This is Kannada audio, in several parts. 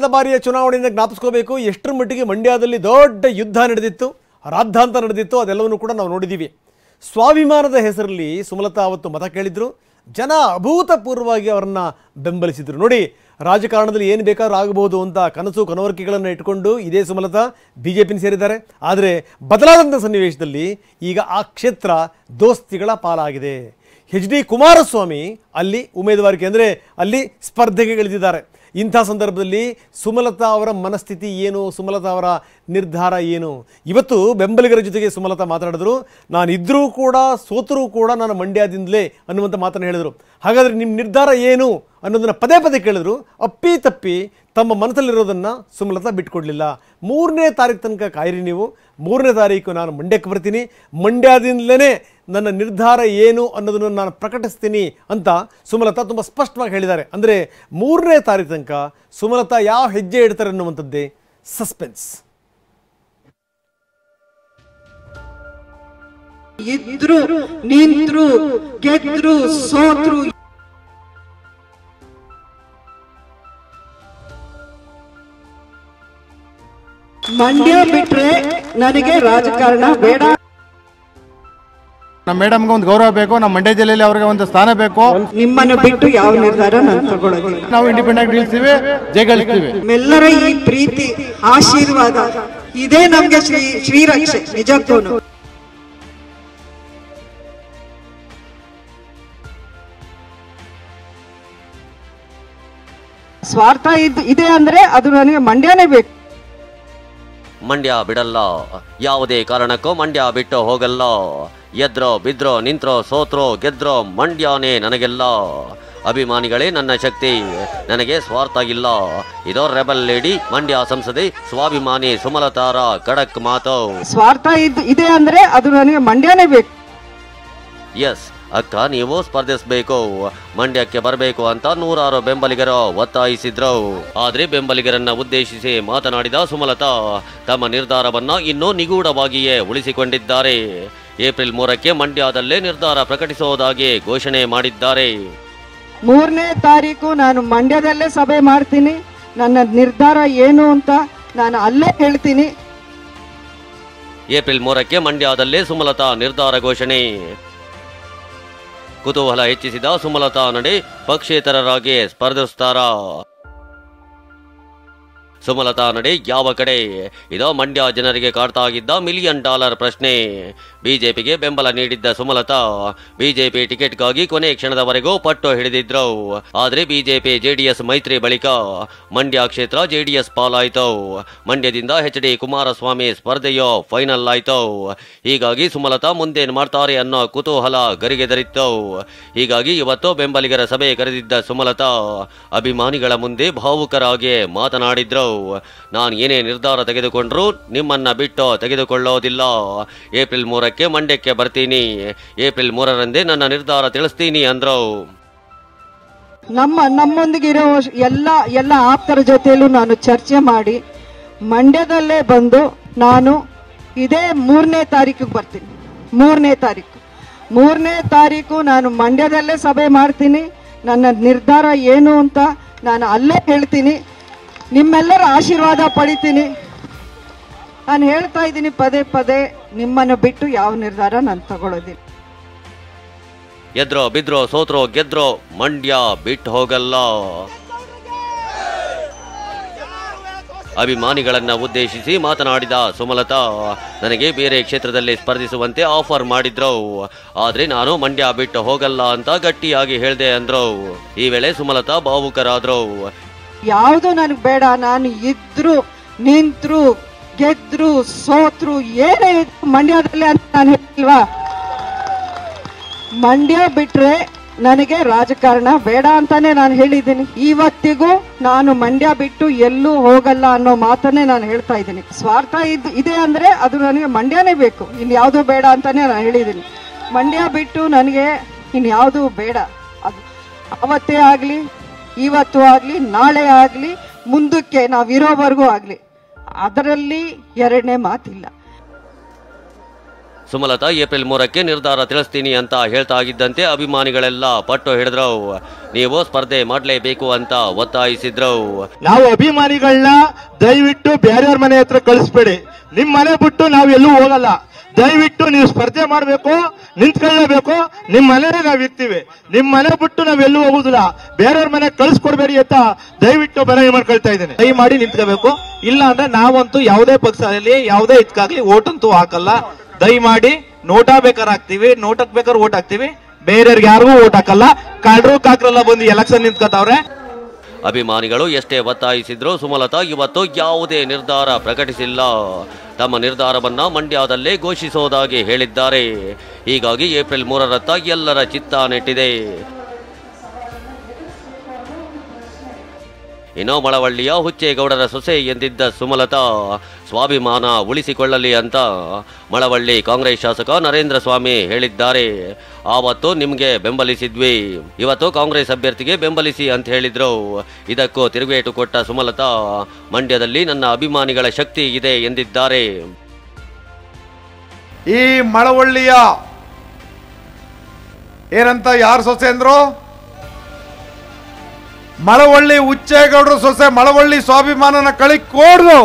ಕಳೆದ ಬಾರಿಯ ಚುನಾವಣೆಯಿಂದ ಜ್ಞಾಪಿಸ್ಕೋಬೇಕು ಎಷ್ಟರ ಮಟ್ಟಿಗೆ ಮಂಡ್ಯದಲ್ಲಿ ದೊಡ್ಡ ಯುದ್ಧ ನಡೆದಿತ್ತು, ರಾದ್ಧಾಂತ ನಡೆದಿತ್ತು, ಅದೆಲ್ಲವನ್ನೂ ಕೂಡ ನಾವು ನೋಡಿದ್ದೀವಿ. ಸ್ವಾಭಿಮಾನದ ಹೆಸರಲ್ಲಿ ಸುಮಲತಾ ಅವತ್ತು ಮತ ಕೇಳಿದ್ರು, ಜನ ಅಭೂತಪೂರ್ವವಾಗಿ ಅವರನ್ನು ಬೆಂಬಲಿಸಿದರು. ನೋಡಿ, ರಾಜಕಾರಣದಲ್ಲಿ ಏನು ಬೇಕಾದ್ರೂ ಆಗಬಹುದು ಅಂತ ಕನಸು ಕನವರಿಕೆಗಳನ್ನು ಇಟ್ಕೊಂಡು ಇದೇ ಸುಮಲತಾ BJP ಸೇರಿದ್ದಾರೆ. ಆದರೆ ಬದಲಾದಂಥ ಸನ್ನಿವೇಶದಲ್ಲಿ ಈಗ ಆ ಕ್ಷೇತ್ರ ದೋಸ್ತಿಗಳ ಪಾಲಾಗಿದೆ. HD ಕುಮಾರಸ್ವಾಮಿ ಅಲ್ಲಿ ಉಮೇದುವಾರಿಕೆ ಅಂದರೆ ಅಲ್ಲಿ ಸ್ಪರ್ಧೆಗೆ ಇಳಿದಿದ್ದಾರೆ. ಇಂಥ ಸಂದರ್ಭದಲ್ಲಿ ಸುಮಲತಾ ಅವರ ಮನಸ್ಥಿತಿ ಏನು, ಸುಮಲತಾ ಅವರ ನಿರ್ಧಾರ ಏನು? ಇವತ್ತು ಬೆಂಬಲಿಗರ ಜೊತೆಗೆ ಸುಮಲತಾ ಮಾತನಾಡಿದ್ರು. ನಾನಿದ್ದರೂ ಕೂಡ ಸೋತರೂ ಕೂಡ ನಾನು ಮಂಡ್ಯದಿಂದಲೇ ಅನ್ನುವಂಥ ಮಾತನ್ನು ಹೇಳಿದರು. ಹಾಗಾದರೆ ನಿಮ್ಮ ನಿರ್ಧಾರ ಏನು ಅನ್ನೋದನ್ನು ಪದೇ ಪದೇ ಕೇಳಿದ್ರು. ಅಪ್ಪಿ ತಪ್ಪಿ ತಮ್ಮ ಮನಸ್ಸಲ್ಲಿರೋದನ್ನು ಸುಮಲತಾ ಬಿಟ್ಕೊಡ್ಲಿಲ್ಲ. 3ನೇ ತಾರೀಕು ತನಕ ಕಾಯಿರಿ ನೀವು, 3ನೇ ತಾರೀಕು ನಾನು ಮಂಡ್ಯಕ್ಕೆ ಬರ್ತೀನಿ, ಮಂಡ್ಯದಿಂದಲೇ ನನ್ನ ನಿರ್ಧಾರ ಏನು ಅನ್ನೋದನ್ನು ನಾನು ಪ್ರಕಟಿಸ್ತೀನಿ ಅಂತ ಸುಮಲತಾ ತುಂಬ ಸ್ಪಷ್ಟವಾಗಿ ಹೇಳಿದ್ದಾರೆ. ಅಂದರೆ 3ನೇ ತಾರೀಕು ತನಕ ಸುಮಲತಾ ಯಾವ ಹೆಜ್ಜೆ ಇಡ್ತಾರೆ ಅನ್ನುವಂಥದ್ದೇ ಸಸ್ಪೆನ್ಸ್. ಇದ್ರು ನಿಂತ್ರು ಗೆದ್ರು ಸೋತ್ರು ಮಂಡ್ಯ ಬಿಟ್ರೆ ನನಗೆ ರಾಜಕಾರಣ ಬೇಡ. ನಮ್ಮ ಮೇಡಮ್ಗೆ ಒಂದು ಗೌರವ ಬೇಕು, ನಮ್ಮ ಮಂಡ್ಯ ಜಿಲ್ಲೆಯಲ್ಲಿ ಅವ್ರಿಗೆ ಒಂದು ಸ್ಥಾನ ಬೇಕು. ನಿಮ್ಮನ್ನು ಬಿಟ್ಟು ಯಾವ ನಿರ್ಧಾರ ನಾನು ತಗೊಳ್ಳೋದಿಲ್ಲ. ನಾವು ಇಂಡಿಪೆಂಡೆಂಟ್ ನಿಲ್ಸ್ತೀವಿ, ಜಯಗಳಿಸ್ತೀವಿ. ನಿಮ್ಮೆಲ್ಲರ ಈ ಪ್ರೀತಿ ಆಶೀರ್ವಾದ ಇದೇ ನಮ್ಗೆ ಶ್ರೀರಕ್ಷೆ. ನಿಜಕ್ಕೂ ಸ್ವಾರ್ಥ ಇದೆ ಅಂದ್ರೆ ಅದು ನನಗೆ ಮಂಡ್ಯನೇ ಬೇಕು. ಮಂಡ್ಯ ಬಿಡಲ್ಲ, ಯಾವುದೇ ಕಾರಣಕ್ಕೂ ಮಂಡ್ಯ ಬಿಟ್ಟು ಹೋಗಲ್ಲ. ಎದ್ರೋ ಬಿದ್ರೋ ನಿಂತ್ರೋ ಸೋತ್ರೋ ಗೆದ್ರೋ ಮಂಡ್ಯನೇ ನನಗೆಲ್ಲ. ಅಭಿಮಾನಿಗಳೇ ನನ್ನ ಶಕ್ತಿ, ನನಗೆ ಸ್ವಾರ್ಥ ಇಲ್ಲ. ಇದೋ ರೆಬಲ್ ಲೇಡಿ ಮಂಡ್ಯ ಸಂಸದೆ ಸ್ವಾಭಿಮಾನಿ ಸುಮಲತಾರ ಖಡಕ್ ಮಾತು. ಸ್ವಾರ್ಥ ಇದೆ ಅಂದ್ರೆ ಅದು ನನಗೆ ಮಂಡ್ಯನೇ ಬೇಕು. ಎಸ್ ಅಕ್ಕ, ನೀವು ಸ್ಪರ್ಧಿಸಬೇಕು, ಮಂಡ್ಯಕ್ಕೆ ಬರಬೇಕು ಅಂತ ನೂರಾರು ಬೆಂಬಲಿಗರು ಒತ್ತಾಯಿಸಿದ್ರು. ಆದ್ರೆ ಬೆಂಬಲಿಗರನ್ನ ಉದ್ದೇಶಿಸಿ ಮಾತನಾಡಿದ ಸುಮಲತಾ ತಮ್ಮ ನಿರ್ಧಾರವನ್ನ ಇನ್ನೂ ನಿಗೂಢವಾಗಿಯೇ ಉಳಿಸಿಕೊಂಡಿದ್ದಾರೆ. ಏಪ್ರಿಲ್ 3ಕ್ಕೆ ಮಂಡ್ಯದಲ್ಲೇ ನಿರ್ಧಾರ ಪ್ರಕಟಿಸುವುದಾಗಿ ಘೋಷಣೆ ಮಾಡಿದ್ದಾರೆ. 3ನೇ ತಾರೀಕು ನಾನು ಮಂಡ್ಯದಲ್ಲೇ ಸಭೆ ಮಾಡ್ತೀನಿ. ನನ್ನ ನಿರ್ಧಾರ ಏನು ಅಂತ ನಾನು ಅಲ್ಲೇ ಹೇಳ್ತೀನಿ. ಏಪ್ರಿಲ್ 3ಕ್ಕೆ ಮಂಡ್ಯದಲ್ಲೇ ಸುಮಲತಾ ನಿರ್ಧಾರ ಘೋಷಣೆ. ಕುತೂಹಲ ಹೆಚ್ಚಿಸಿದ ಸುಮಲತಾ ನಡೆ ಪಕ್ಷೇತರರಾಗಿ ಸ್ಪರ್ಧಿಸುತ್ತಾರಾ? ಸುಮಲತಾ ನಡೆ ಯಾವ ಕಡೆ? ಇದೋ ಮಂಡ್ಯ ಜನರಿಗೆ ಕಾಡ್ತಾ ಆಗಿದ್ದ $1 ಮಿಲಿಯನ್ ಪ್ರಶ್ನೆ. ಬಿಜೆಪಿಗೆ ಬೆಂಬಲ ನೀಡಿದ್ದ ಸುಮಲತಾ ಬಿಜೆಪಿ ಟಿಕೆಟ್ಗಾಗಿ ಕೊನೆ ಕ್ಷಣದವರೆಗೂ ಪಟ್ಟು ಹಿಡಿದಿದ್ರು. ಆದ್ರೆ ಬಿಜೆಪಿ ಜೆಡಿಎಸ್ ಮೈತ್ರಿ ಬಳಿಕ ಮಂಡ್ಯ ಕ್ಷೇತ್ರ ಜೆಡಿಎಸ್ ಪಾಲಾಯಿತು. ಮಂಡ್ಯದಿಂದ HD ಕುಮಾರಸ್ವಾಮಿ ಸ್ಪರ್ಧೆಯೋ ಫೈನಲ್ ಆಯಿತು. ಹೀಗಾಗಿ ಸುಮಲತಾ ಮುಂದೇನು ಮಾಡ್ತಾರೆ ಅನ್ನೋ ಕುತೂಹಲ ಗರಿಗೆದರಿತ್ತು. ಹೀಗಾಗಿ ಇವತ್ತು ಬೆಂಬಲಿಗರ ಸಭೆ ಕರೆದಿದ್ದ ಸುಮಲತಾ ಅಭಿಮಾನಿಗಳ ಮುಂದೆ ಭಾವುಕರಾಗಿ ಮಾತನಾಡಿದ್ರು. ನಾನು ಏನೇ ನಿರ್ಧಾರ ತೆಗೆದುಕೊಂಡ್ರೂ ನಿಮ್ಮನ್ನ ಬಿಟ್ಟು ತೆಗೆದುಕೊಳ್ಳೋದಿಲ್ಲ. ಏಪ್ರಿಲ್ 3ಕ್ಕೆ ಮಂಡ್ಯಕ್ಕೆ ಬರ್ತೀನಿ. ಏಪ್ರಿಲ್ 3ರಂದೇ ನನ್ನ ನಿರ್ಧಾರ ತಿಳಿಸ್ತೀನಿ ಅಂದ್ರು. ನಮ್ಮೊಂದಿಗಿರೋ ಎಲ್ಲ ಆಪ್ತರ ಜೊತೆಯಲ್ಲೂ ನಾನು ಚರ್ಚೆ ಮಾಡಿ ಮಂಡ್ಯದಲ್ಲೇ ಬಂದು ನಾನು ಇದೇ 3ನೇ ತಾರೀಕಿಗೆ ಬರ್ತೀನಿ. 3ನೇ ತಾರೀಕು ನಾನು ಮಂಡ್ಯದಲ್ಲೇ ಸಭೆ ಮಾಡ್ತೀನಿ. ನನ್ನ ನಿರ್ಧಾರ ಏನು ಅಂತ ನಾನು ಅಲ್ಲೇ ಹೇಳ್ತೀನಿ. ನಿಮ್ಮೆಲ್ಲರ ಆಶೀರ್ವಾದ ಪಡಿತೀನಿ. ನಾನು ಹೇಳ್ತಾ ಇದ್ದೀನಿ ಪದೇ ಪದೇ, ನಿಮ್ಮನ್ನು ಬಿಟ್ಟು ಯಾವ ನಿರ್ಧಾರ ನಾನು ತಗೊಳ್ಳೋದಿಲ್ಲ. ಎದ್ರೋ ಬಿದ್ರೋ ಸೋತ್ರೋ ಗೆದ್ರೋ ಮಂಡ್ಯ ಬಿಟ್ಟು ಹೋಗಲ್ಲ. ಅಭಿಮಾನಿಗಳನ್ನ ಉದ್ದೇಶಿಸಿ ಮಾತನಾಡಿದ ಸುಮಲತಾ ನನಗೆ ಬೇರೆ ಕ್ಷೇತ್ರದಲ್ಲಿ ಸ್ಪರ್ಧಿಸುವಂತೆ ಆಫರ್ ಮಾಡಿದ್ರು. ಆದ್ರೆ ನಾನು ಮಂಡ್ಯ ಬಿಟ್ಟು ಹೋಗಲ್ಲ ಅಂತ ಗಟ್ಟಿಯಾಗಿ ಹೇಳ್ದೆ ಅಂದ್ರು. ಈ ವೇಳೆ ಸುಮಲತಾ ಭಾವುಕರಾದ್ರು. ಯಾವುದು ನನಗೆ ಬೇಡ. ನಾನು ಇದ್ರು ನಿಂತ್ರು ಗೆದ್ರು ಸೋತ್ರು ಏನೇ ಮಂಡ್ಯದಲ್ಲಿ ಅಂತ ನಾನು ಹೇಳಿಲ್ವಾ? ಮಂಡ್ಯ ಬಿಟ್ರೆ ನನಗೆ ರಾಜಕಾರಣ ಬೇಡ ಅಂತಾನೆ ನಾನು ಹೇಳಿದ್ದೀನಿ. ಇವತ್ತಿಗೂ ನಾನು ಮಂಡ್ಯ ಬಿಟ್ಟು ಎಲ್ಲೂ ಹೋಗಲ್ಲ ಅನ್ನೋ ಮಾತನ್ನೇ ನಾನು ಹೇಳ್ತಾ ಇದ್ದೀನಿ. ಸ್ವಾರ್ಥ ಇದೆ ಅಂದ್ರೆ ಅದು ನನಗೆ ಮಂಡ್ಯನೇ ಬೇಕು, ಇನ್ಯಾವುದೂ ಬೇಡ ಅಂತಾನೆ ನಾನು ಹೇಳಿದ್ದೀನಿ. ಮಂಡ್ಯ ಬಿಟ್ಟು ನನಗೆ ಇನ್ಯಾವುದೂ ಬೇಡ. ಅದು ಅವತ್ತೇ ಆಗಲಿ, ಇವತ್ತು ಆಗಲಿ, ನಾಳೆ ಆಗಲಿ, ಮುಂದಕ್ಕೆ ನಾವಿರೋವರೆಗೂ ಆಗಲಿ, ಅದರಲ್ಲಿ ಎರಡನೇ ಮಾತಿಲ್ಲ. ಸುಮಲತಾ ಏಪ್ರಿಲ್ 3ಕ್ಕೆ ನಿರ್ಧಾರ ತಿಳಿಸ್ತೀನಿ ಅಂತ ಹೇಳ್ತಾ ಇದ್ದಂತೆ ಅಭಿಮಾನಿಗಳೆಲ್ಲ ಪಟ್ಟು ಹಿಡಿದ್ರು. ನೀವು ಸ್ಪರ್ಧೆ ಮಾಡಲೇಬೇಕು ಅಂತ ಒತ್ತಾಯಿಸಿದ್ರು. ನಾವು ಅಭಿಮಾನಿಗಳನ್ನ ದಯವಿಟ್ಟು ಬೇರೆಯವ್ರ ಮನೆ ಹತ್ರ ಕಳಿಸ್ಬೇಡಿ. ನಿಮ್ ಮನೆ ಬಿಟ್ಟು ನಾವು ಎಲ್ಲೂ ಹೋಗಲ್ಲ. ದಯವಿಟ್ಟು ನೀವು ಸ್ಪರ್ಧೆ ಮಾಡಬೇಕು, ನಿಂತ್ಕೊಳ್ಳೇಬೇಕು. ನಿಮ್ ಮನೆನೇ ನಾವು ಇರ್ತೀವಿ. ನಿಮ್ ಮನೆ ಬಿಟ್ಟು ನಾವ್ ಎಲ್ಲೂ ಹೋಗುದಿಲ್ಲ. ಬೇರೆಯವ್ರ ಮನೆ ಕಳಿಸ್ಕೊಡ್ಬೇಡಿ ಅಂತ ದಯವಿಟ್ಟು ಮನವಿ ಮಾಡ್ಕೊಳ್ತಾ ಇದ್ದೇನೆ. ದಯಮಾಡಿ ನಿಂತ್ಕೋಬೇಕು. ಇಲ್ಲ ಅಂದ್ರೆ ನಾವಂತೂ ಯಾವುದೇ ಪಕ್ಷದಲ್ಲಿ ಯಾವುದೇ ಇದಕ್ಕಾಗ್ಲಿ ಓಟ್ ಅಂತೂ ಹಾಕಲ್ಲ. ದಯಮಾಡಿ ನೋಟಾ ಬೇಕಾದ್ರೆ ಹಾಕ್ತಿವಿ, ನೋಟಕ್ ಬೇಕಾದ್ರೆ ಓಟ್ ಹಾಕ್ತಿವಿ, ಬೇರೆಯವ್ರಿಗೆ ಯಾರಿಗೂ ಓಟ್ ಹಾಕಲ್ಲ. ಕಾಡ್ರು ಕಾಕ್ರೆಲ್ಲ ಬಂದು ಎಲೆಕ್ಷನ್ ನಿಂತ್ಕೊತಾವ್ರೆ. ಅಭಿಮಾನಿಗಳು ಎಷ್ಟೇ ಒತ್ತಾಯಿಸಿದ್ರು ಸುಮಲತಾ ಇವತ್ತು ಯಾವುದೇ ನಿರ್ಧಾರ ಪ್ರಕಟಿಸಿಲ್ಲ. ತಮ್ಮ ನಿರ್ಧಾರವನ್ನ ಮಂಡ್ಯದಲ್ಲೇ ಘೋಷಿಸೋದಾಗಿ ಹೇಳಿದ್ದಾರೆ. ಹೀಗಾಗಿ ಏಪ್ರಿಲ್ 3ರತ್ತ ಎಲ್ಲರ ಚಿತ್ತ ನೆಟ್ಟಿದೆ. ಇನ್ನು ಮಳವಳ್ಳಿಯ ಹುಚ್ಚೇಗೌಡರ ಸೊಸೆ ಎಂದಿದ್ದ ಸುಮಲತಾ ಸ್ವಾಭಿಮಾನ ಉಳಿಸಿಕೊಳ್ಳಲಿ ಅಂತ ಮಳವಳ್ಳಿ ಕಾಂಗ್ರೆಸ್ ಶಾಸಕ ನರೇಂದ್ರ ಸ್ವಾಮಿ ಹೇಳಿದ್ದಾರೆ. ಆವತ್ತು ನಿಮ್ಗೆ ಬೆಂಬಲಿಸಿದ್ವಿ, ಇವತ್ತು ಕಾಂಗ್ರೆಸ್ ಅಭ್ಯರ್ಥಿಗೆ ಬೆಂಬಲಿಸಿ ಅಂತ ಹೇಳಿದ್ರು. ಇದಕ್ಕೂ ತಿರುಗೇಟು ಕೊಟ್ಟ ಸುಮಲತಾ ಮಂಡ್ಯದಲ್ಲಿ ನನ್ನ ಅಭಿಮಾನಿಗಳ ಶಕ್ತಿ ಇದೆ ಎಂದಿದ್ದಾರೆ. ಈ ಮಳವಳ್ಳಿಯ ಏನಂತ ಯಾರು ಸೊಸೆ ಅಂದ್ರು? ಮಳವಳ್ಳಿ ಹುಚ್ಚೇಗೌಡರು ಸೊಸೆ. ಮಳವಳ್ಳಿ ಸ್ವಾಭಿಮಾನನ ಕಳಿಕೊಡ್ದು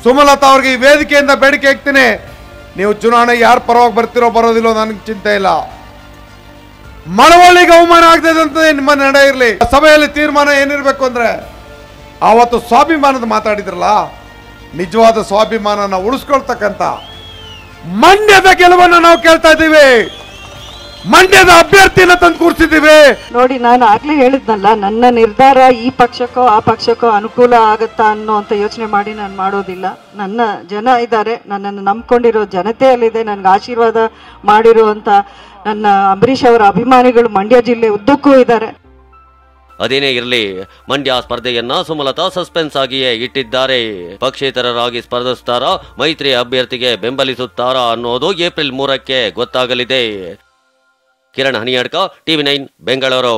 ಸುಮಲತಾ ಅವ್ರಿಗೆ ಈ ವೇದಿಕೆಯಿಂದ ಬೇಡಿಕೆ ಹಾಕ್ತೀನಿ. ನೀವು ಚುನಾವಣೆ ಯಾರು ಪರವಾಗಿ ಬರ್ತಿರೋ ಬರೋದಿಲ್ಲೋ ನನಗೆ ಚಿಂತೆ ಇಲ್ಲ. ಮಳವಳ್ಳಿಗೆ ಅವಮಾನ ಆಗದಂತೆ ನಿಮ್ಮ ನಡೆ ಇರಲಿ. ಸಭೆಯಲ್ಲಿ ತೀರ್ಮಾನ ಏನಿರ್ಬೇಕು ಅಂದ್ರೆ ಆವತ್ತು ಸ್ವಾಭಿಮಾನದ ಮಾತಾಡಿದ್ರಲ್ಲ, ನಿಜವಾದ ಸ್ವಾಭಿಮಾನನ ಉಳಿಸ್ಕೊಳ್ತಕ್ಕಂಥ ಮಂಡ್ಯದ ಗೆಲುವನ್ನು ನಾವು ಕೇಳ್ತಾ ಇದ್ದೀವಿ. ಮಂಡ್ಯದ ಅಭ್ಯರ್ಥಿನ ತಂದು ಕೂರಿಸಿದ್ದೀವಿ. ನೋಡಿ, ನಾನು ಆಗ್ಲೇ ಹೇಳಿದ್ನಲ್ಲ, ನನ್ನ ನಿರ್ಧಾರ ಈ ಪಕ್ಷಕ್ಕೋ ಆ ಪಕ್ಷಕ್ಕೋ ಅನುಕೂಲ ಆಗತ್ತಾ ಅನ್ನೋಂಥ ಯೋಚನೆ ಮಾಡಿ ನಾನು ಮಾಡೋದಿಲ್ಲ. ನನ್ನ ಜನ ಇದ್ದಾರೆ, ನನ್ನನ್ನು ನಂಬ್ಕೊಂಡಿರೋ ಜನತೆಯಲ್ಲಿದೆ, ನನ್ಗೆ ಆಶೀರ್ವಾದ ಮಾಡಿರುವಂತ ನನ್ನ ಅಂಬರೀಷ್ ಅವರ ಅಭಿಮಾನಿಗಳು ಮಂಡ್ಯ ಜಿಲ್ಲೆ ಉದ್ದಕ್ಕೂ ಇದ್ದಾರೆ. ಅದೇನೇ ಇರಲಿ, ಮಂಡ್ಯ ಸ್ಪರ್ಧೆಯನ್ನ ಸುಮಲತಾ ಸಸ್ಪೆನ್ಸ್ ಆಗಿಯೇ ಇಟ್ಟಿದ್ದಾರೆ. ಪಕ್ಷೇತರರಾಗಿ ಸ್ಪರ್ಧಿಸುತ್ತಾರಾ, ಮೈತ್ರಿ ಅಭ್ಯರ್ಥಿಗೆ ಬೆಂಬಲಿಸುತ್ತಾರಾ ಅನ್ನೋದು ಏಪ್ರಿಲ್ 3ಕ್ಕೆ ಗೊತ್ತಾಗಲಿದೆ. ಕಿರಣ್ ಹನಿಯಾಡ್ಕ, TV9 ಬೆಂಗಳೂರು.